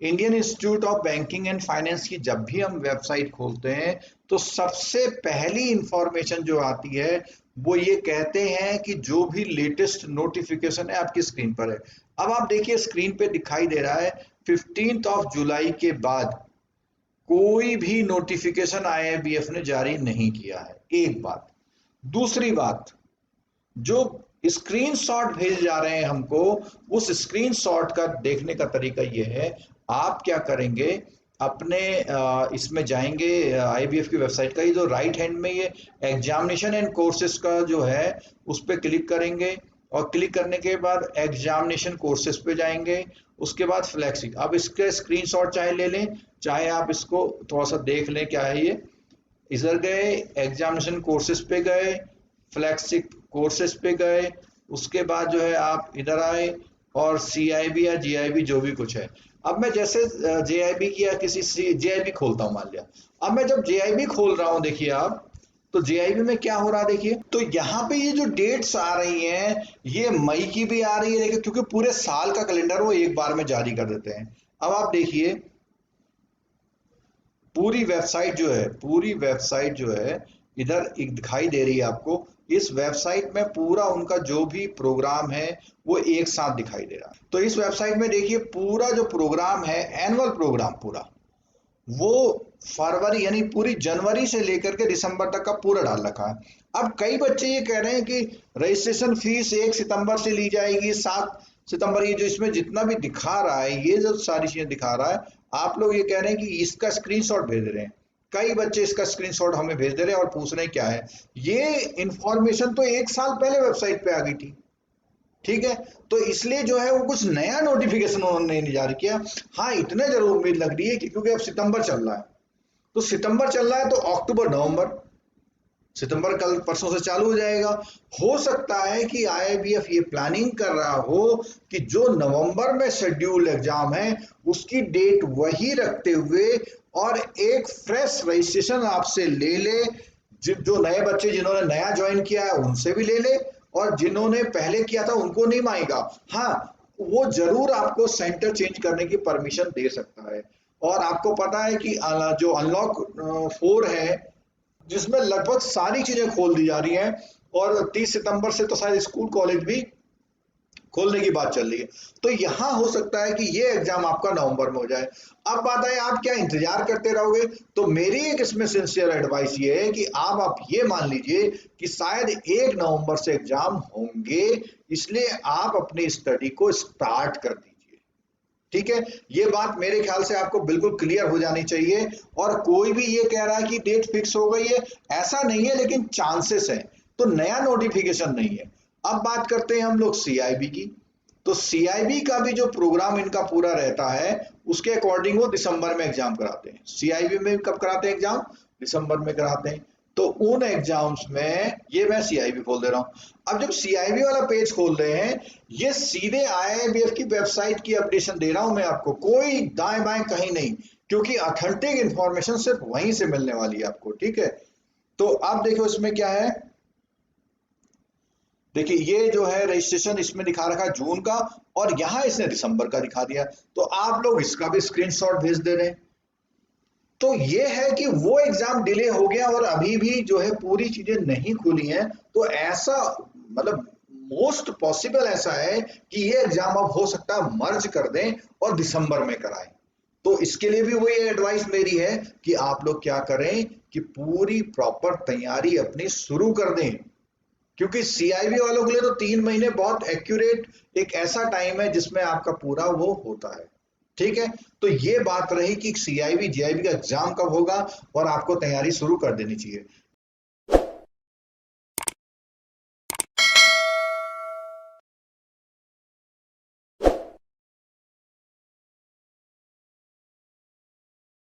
Indian institute of banking and finance की जब भी हम वेबसाइट खोलते हैं तो सबसे पहली इंफॉर्मेशन जो आती है वो ये कहते हैं कि जो भी लेटेस्ट नोटिफिकेशन है आपकी स्क्रीन पर है। अब आप देखिए स्क्रीन पे दिखाई दे रहा है 15 जुलाई के बाद कोई भी नोटिफिकेशन आईआईबीएफ ने जारी नहीं किया है, एक बात। दूसरी बात, जो स्क्रीनशॉट भेजे जा रहे हैं हमको, उस स्क्रीनशॉट का देखने का तरीका ये है, आप क्या करेंगे, अपने इसमें जाएंगे आईबीएफ की वेबसाइट का, ये जो राइट हैंड में ये एग्जामिनेशन एंड कोर्सेज का जो है उस पर क्लिक करेंगे और क्लिक करने के बाद एग्जामिनेशन कोर्सेज पे जाएंगे। उसके बाद फ्लैक्सी, अब इसके स्क्रीनशॉट चाहे ले लें चाहे आप इसको थोड़ा सा देख लें क्या है ये। इधर गए, एग्जामिनेशन कोर्सेज पे गए, फ्लैगशिप कोर्सेज पे गए, उसके बाद जो है आप इधर आए और सीआईबी या जीआईबी जो भी कुछ है। अब मैं जैसे जेआईबी की या किसी जेआईबी खोलता हूं मान लिया। अब मैं जब जेआईबी खोल रहा हूं देखिए आप, तो जेआईबी में क्या हो रहा है देखिए, तो यहाँ पे ये जो डेट्स आ रही हैं ये मई की भी आ रही है, लेकिन क्योंकि पूरे साल का कैलेंडर वो एक बार में जारी कर देते हैं। अब आप देखिए पूरी वेबसाइट जो है इधर एक दिखाई दे रही है आपको। इस वेबसाइट में पूरा उनका जो भी प्रोग्राम है वो एक साथ दिखाई दे रहा है। तो इस वेबसाइट में देखिए पूरा जो प्रोग्राम है, एनुअल प्रोग्राम पूरा, वो फरवरी यानी पूरी जनवरी से लेकर के दिसंबर तक का पूरा डाल रखा है। अब कई बच्चे ये कह रहे हैं कि रजिस्ट्रेशन फीस 1 सितंबर से ली जाएगी, 7 सितंबर, ये जो इसमें जितना भी दिखा रहा है, ये जो सारी चीजें दिखा रहा है, आप लोग ये कह रहे हैं कि इसका स्क्रीनशॉट भेज रहे हैं। कई बच्चे इसका स्क्रीनशॉट हमें भेज दे रहे हैं और पूछ रहे हैं क्या है ये इंफॉर्मेशन, तो 1 साल पहले वेबसाइट पे आ गई थी। ठीक है, तो इसलिए जो है वो कुछ नया नोटिफिकेशन उन्होंने नहीं जारी किया। हाँ, इतने जरूर उम्मीद लग रही है कि क्योंकि अब सितंबर चल रहा है, तो सितंबर चल रहा है तो अक्टूबर नवंबर, सितंबर कल परसों से चालू हो जाएगा। हो सकता है कि आईआईबीएफ ये प्लानिंग कर रहा हो कि जो नवंबर में शेड्यूल्ड एग्जाम है उसकी डेट वही रखते हुए और एक फ्रेश रजिस्ट्रेशन आपसे ले ले। जो नए बच्चे जिन्होंने नया ज्वाइन किया है उनसे भी ले ले, और जिन्होंने पहले किया था उनको नहीं मांगेगा। हाँ, वो जरूर आपको सेंटर चेंज करने की परमिशन दे सकता है। और आपको पता है कि जो अनलॉक 4 है जिसमें लगभग सारी चीजें खोल दी जा रही हैं, और 30 सितंबर से तो शायद स्कूल कॉलेज भी खोलने की बात चल रही है। तो यहां हो सकता है कि ये एग्जाम आपका नवंबर में हो जाए। अब बात है आप क्या इंतजार करते रहोगे, तो मेरी एक इसमें सिंसियर एडवाइस ये है कि आप ये मान लीजिए कि शायद 1 नवंबर से एग्जाम होंगे, इसलिए आप अपनी स्टडी को स्टार्ट कर दीजिए। ठीक है, ये बात मेरे ख्याल से आपको बिल्कुल क्लियर हो जानी चाहिए। और कोई भी ये कह रहा है कि डेट फिक्स हो गई है, ऐसा नहीं है, लेकिन चांसेस है, तो नया नोटिफिकेशन नहीं है। अब बात करते हैं हम लोग सीआईबी की। तो सीआईबी का भी जो प्रोग्राम इनका पूरा रहता है उसके अकॉर्डिंग वो दिसंबर में एग्जाम कराते हैं। सीआईबी में कब कराते हैं एग्जाम? दिसंबर में कराते हैं। तो उन एग्जाम्स में ये मैं सीआईबी खोल दे रहा हूं। अब जब सीआईबी वाला पेज खोल रहे हैं, ये सीधे आईआईबीएफ की वेबसाइट की अपडेशन दे रहा हूं मैं आपको, कोई दाएं बाएं कहीं नहीं, क्योंकि ऑथेंटिक इंफॉर्मेशन सिर्फ वहीं से मिलने वाली है आपको। ठीक है, तो आप देखो इसमें क्या है, देखिए ये जो है रजिस्ट्रेशन इसमें दिखा रखा है जून का, और यहां इसने दिसंबर का दिखा दिया। तो आप लोग इसका भी स्क्रीनशॉट भेज दे रहे हैं। तो ये है कि वो एग्जाम डिले हो गया और अभी भी जो है पूरी चीजें नहीं खुली हैं। तो ऐसा मतलब मोस्ट पॉसिबल ऐसा है कि ये एग्जाम अब हो सकता है मर्ज कर दें और दिसंबर में कराएं। तो इसके लिए भी वही एडवाइस मेरी है कि आप लोग क्या करें कि पूरी प्रॉपर तैयारी अपनी शुरू कर दें, क्योंकि सीआईबी वालों के लिए तो 3 महीने बहुत एक्यूरेट एक ऐसा टाइम है जिसमें आपका पूरा वो होता है। ठीक है, तो ये बात रही कि सीआईबी जीआईबी का एग्जाम कब होगा और आपको तैयारी शुरू कर देनी चाहिए।